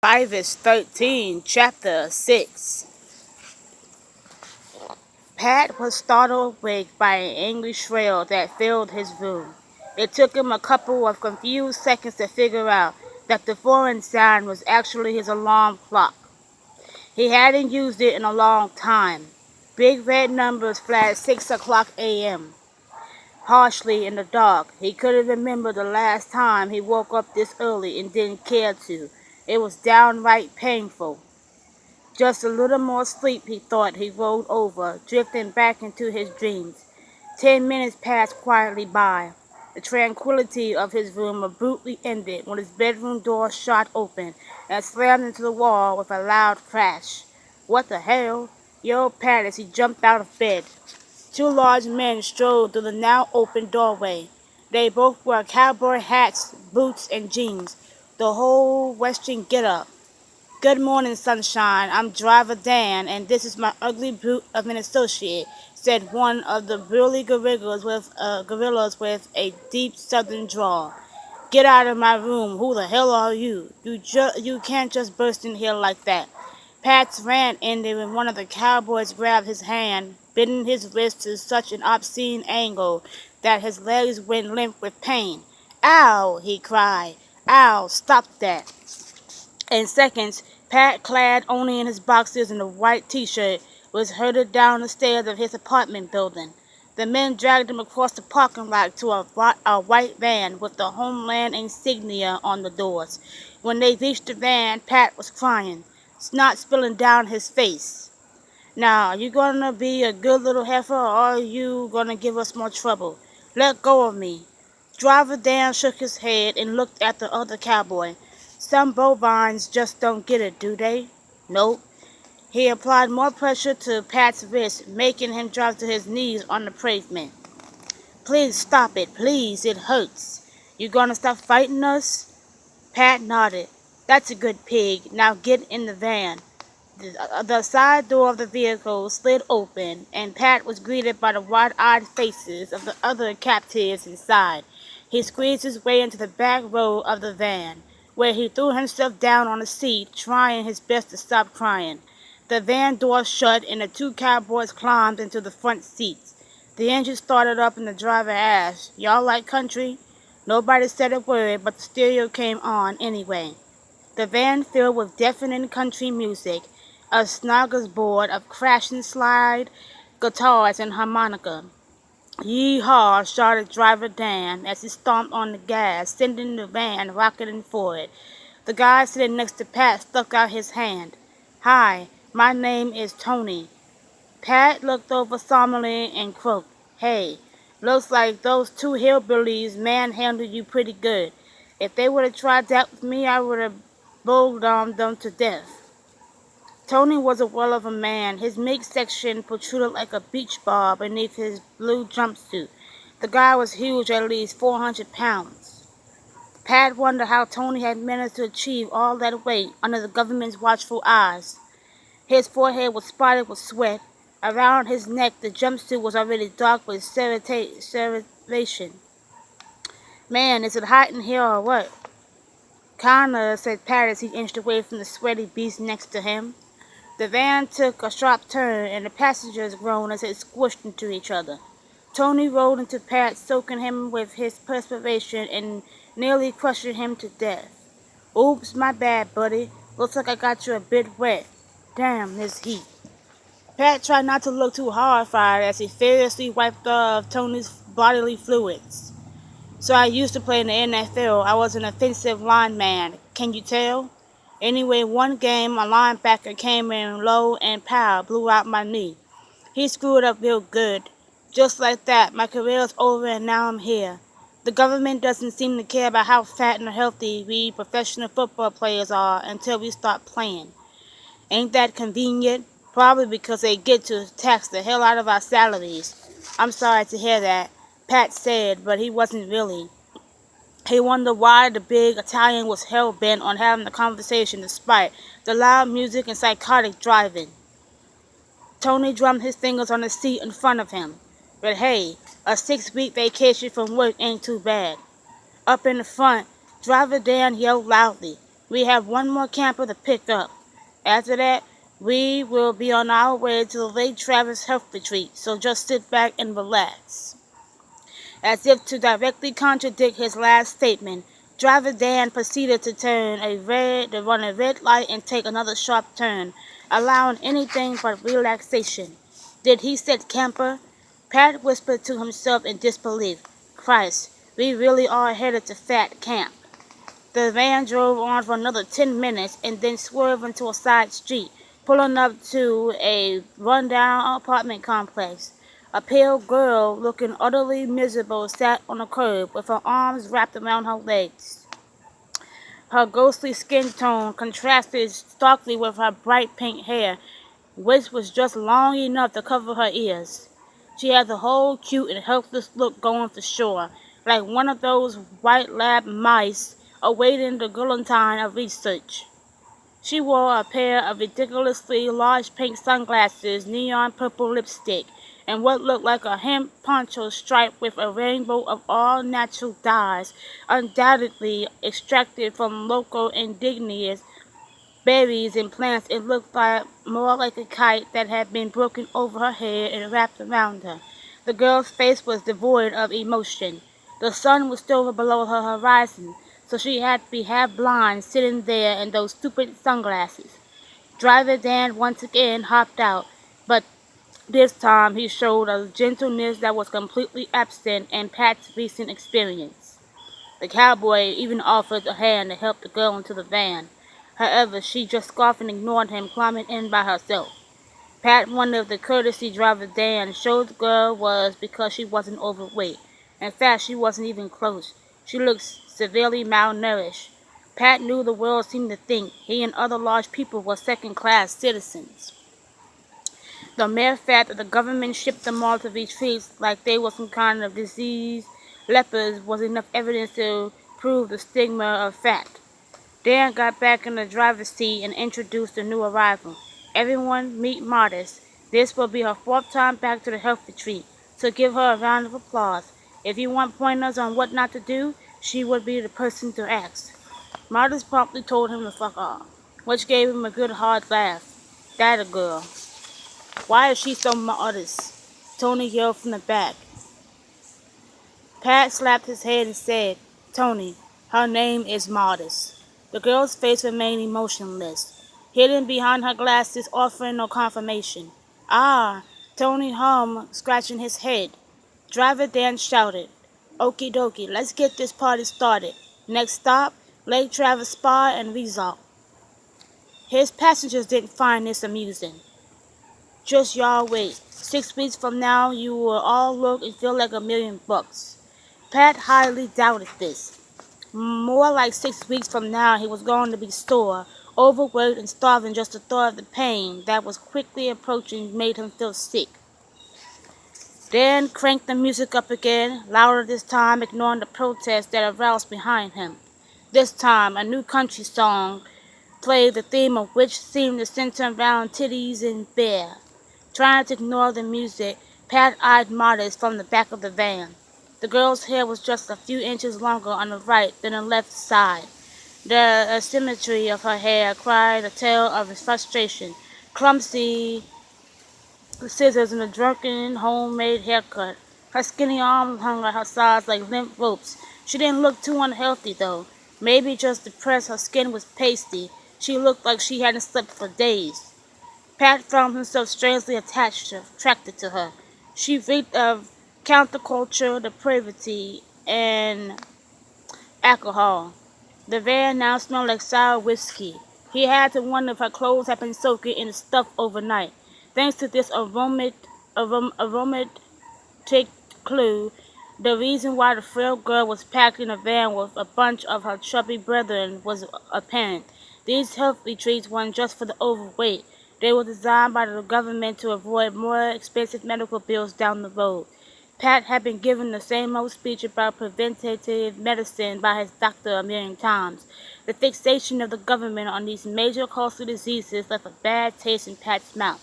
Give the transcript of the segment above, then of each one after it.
Vivis 13, Chapter 6. Pat was startled awake by an angry shrill that filled his room. It took him a couple of confused seconds to figure out that the foreign sound was actually his alarm clock. He hadn't used it in a long time. Big red numbers flashed 6 o'clock a.m. harshly in the dark. He couldn't remember the last time he woke up this early and didn't care to. It was downright painful. Just a little more sleep, he thought. He rolled over, drifting back into his dreams. 10 minutes passed quietly by. The tranquility of his room abruptly ended when his bedroom door shot open and slammed into the wall with a loud crash. What the hell? Yelled Pat as he jumped out of bed. Two large men strode through the now open doorway. They both wore cowboy hats, boots, and jeans, the whole Western get-up. "Good morning, Sunshine. I'm Driver Dan, and this is my ugly brute of an associate," said one of the burly gorillas with a deep southern drawl. "Get out of my room. Who the hell are you? You can't just burst in here like that." Pat's rant ended when one of the cowboys grabbed his hand, bending his wrist to such an obscene angle that his legs went limp with pain. "Ow!" he cried. "Ow! Stop that!" In seconds, Pat, clad only in his boxers and a white t-shirt, was herded down the stairs of his apartment building. The men dragged him across the parking lot to a white van with the Homeland insignia on the doors. When they reached the van, Pat was crying, snot spilling down his face. "Now, you gonna be a good little heifer, or are you gonna give us more trouble? Let go of me." Driver Dan shook his head and looked at the other cowboy. "Some bovines just don't get it, do they?" "Nope." He applied more pressure to Pat's wrist, making him drop to his knees on the pavement. "Please stop it, please, it hurts. You gonna stop fighting us?" Pat nodded. "That's a good pig. Now get in the van." The side door of the vehicle slid open, and Pat was greeted by the wide-eyed faces of the other captives inside. He squeezed his way into the back row of the van, where he threw himself down on a seat, trying his best to stop crying. The van door shut, and the two cowboys climbed into the front seats. The engine started up, and the driver asked, "Y'all like country?" Nobody said a word, but the stereo came on anyway. The van filled with deafening country music, a smorgasbord of crashing slide guitars and harmonica. "Yee-haw!" shouted Driver Dan as he stomped on the gas, sending the van rocketing forward. The guy sitting next to Pat stuck out his hand. "Hi, my name is Tony." Pat looked over somberly and croaked, "Hey, looks like those two hillbillies manhandled you pretty good. If they would have tried that with me, I would have bulldomed them to death." Tony was a whale of a man. His midsection protruded like a beach ball beneath his blue jumpsuit. The guy was huge, at least 400 pounds. Pat wondered how Tony had managed to achieve all that weight under the government's watchful eyes. His forehead was spotted with sweat. Around his neck, the jumpsuit was already dark with ceration. "Man, is it hot in here or what?" "Kinda," said Pat as he inched away from the sweaty beast next to him. The van took a sharp turn, and the passengers groaned as it squished into each other. Tony rolled into Pat, soaking him with his perspiration and nearly crushing him to death. "Oops, my bad, buddy. Looks like I got you a bit wet. Damn, this heat." Pat tried not to look too horrified as he furiously wiped off Tony's bodily fluids. "So I used to play in the NFL. I was an offensive lineman. Can you tell? Anyway, one game, a linebacker came in low and pow, blew out my knee. He screwed up real good. Just like that, my career's over and now I'm here. The government doesn't seem to care about how fat and healthy we professional football players are until we start playing. Ain't that convenient? Probably because they get to tax the hell out of our salaries." "I'm sorry to hear that," Pat said, but he wasn't really. He wondered why the big Italian was hell-bent on having a conversation despite the loud music and psychotic driving. Tony drummed his fingers on the seat in front of him. "But hey, a 6-week vacation from work ain't too bad." Up in the front, Driver Dan yelled loudly, We have one more camper to pick up. After that, we will be on our way to the Lake Travis Health Retreat, so just sit back and relax. As if to directly contradict his last statement, Driver Dan proceeded to run a red light and take another sharp turn, allowing anything but relaxation. Did he set camper? Pat whispered to himself in disbelief. Christ, we really are headed to Fat Camp. The van drove on for another 10 minutes and then swerved into a side street, pulling up to a rundown apartment complex. A pale girl, looking utterly miserable, sat on the curb with her arms wrapped around her legs. Her ghostly skin tone contrasted starkly with her bright pink hair, which was just long enough to cover her ears. She had the whole cute and helpless look going for sure, like one of those white lab mice awaiting the guillotine of research. She wore a pair of ridiculously large pink sunglasses, neon purple lipstick, and what looked like a hemp poncho striped with a rainbow of all-natural dyes, undoubtedly extracted from local indigenous berries and plants. It looked more like a kite that had been broken over her head and wrapped around her. The girl's face was devoid of emotion. The sun was still below her horizon, so she had to be half blind sitting there in those stupid sunglasses. Driver Dan once again hopped out, but this time he showed a gentleness that was completely absent in Pat's recent experience. The cowboy even offered a hand to help the girl into the van. However, she just scoffed and ignored him, climbing in by herself. Pat wondered if the courtesy Driver Dan showed the girl was because she wasn't overweight. In fact, she wasn't even close. She looked severely malnourished. Pat knew the world seemed to think he and other large people were second-class citizens. The mere fact that the government shipped them all to retreats like they were some kind of diseased lepers was enough evidence to prove the stigma of fat. Dan got back in the driver's seat and introduced the new arrival. Everyone meet Modest. This will be her fourth time back to the health retreat, so give her a round of applause. If you want pointers on what not to do, she would be the person to ask. Modest promptly told him to fuck off, which gave him a good hard laugh. That a girl. Why is she so modest? Tony yelled from the back. Pat slapped his head and said, Tony, her name is Modest. The girl's face remained emotionless, hidden behind her glasses, offering no confirmation. Ah, Tony hummed, scratching his head. Driver Dan shouted, Okie dokie, let's get this party started. Next stop, Lake Travis Spa and Resort. His passengers didn't find this amusing. Just y'all wait. 6 weeks from now, you will all look and feel like $1,000,000. Pat highly doubted this. More like 6 weeks from now, he was going to be sore, overweight, and starving. Just the thought of the pain that was quickly approaching made him feel sick. Dan cranked the music up again, louder this time, ignoring the protest that aroused behind him. This time, a new country song played, the theme of which seemed to center around titties and beer. Trying to ignore the music, Pat eyed Modest from the back of the van. The girl's hair was just a few inches longer on the right than the left side. The asymmetry of her hair cried a tale of his frustration. Clumsy scissors and a drunken homemade haircut. Her skinny arms hung at her sides like limp ropes. She didn't look too unhealthy, though. Maybe just depressed. Her skin was pasty. She looked like she hadn't slept for days. Pat found himself strangely attracted to her. She reeked of counterculture, depravity, and alcohol. The van now smelled like sour whiskey. He had to wonder if her clothes had been soaking in the stuff overnight. Thanks to this aromatic clue, the reason why the frail girl was packed in a van with a bunch of her chubby brethren was apparent. These health retreats weren't just for the overweight. They were designed by the government to avoid more expensive medical bills down the road. Pat had been given the same old speech about preventative medicine by his doctor a million times. The fixation of the government on these major costly diseases left a bad taste in Pat's mouth.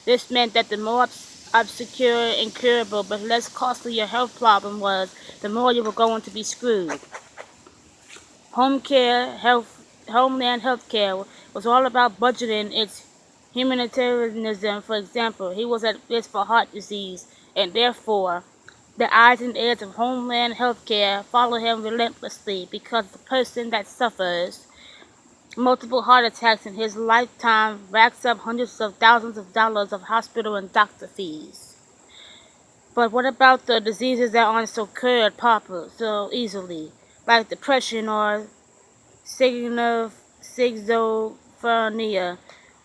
This meant that the more obscure, incurable, but less costly your health problem was, the more you were going to be screwed. Home care, Homeland Healthcare was all about budgeting its humanitarianism. For example, he was at risk for heart disease, and therefore the eyes and ears of Homeland Healthcare follow him relentlessly because the person that suffers multiple heart attacks in his lifetime racks up hundreds of thousands of dollars of hospital and doctor fees. But what about the diseases that aren't so cured so easily, like depression or schizophrenia?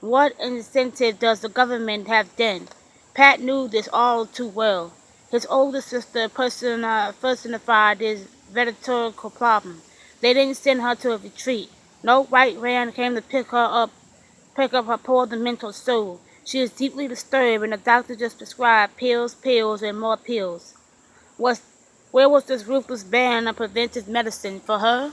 What incentive does the government have then? Pat knew this all too well. His older sister personified his rhetorical problem. They didn't send her to a retreat. No white man came to pick up her poor mental soul. She was deeply disturbed, and the doctor just prescribed pills, pills, and more pills. Where was this ruthless ban of preventive medicine for her?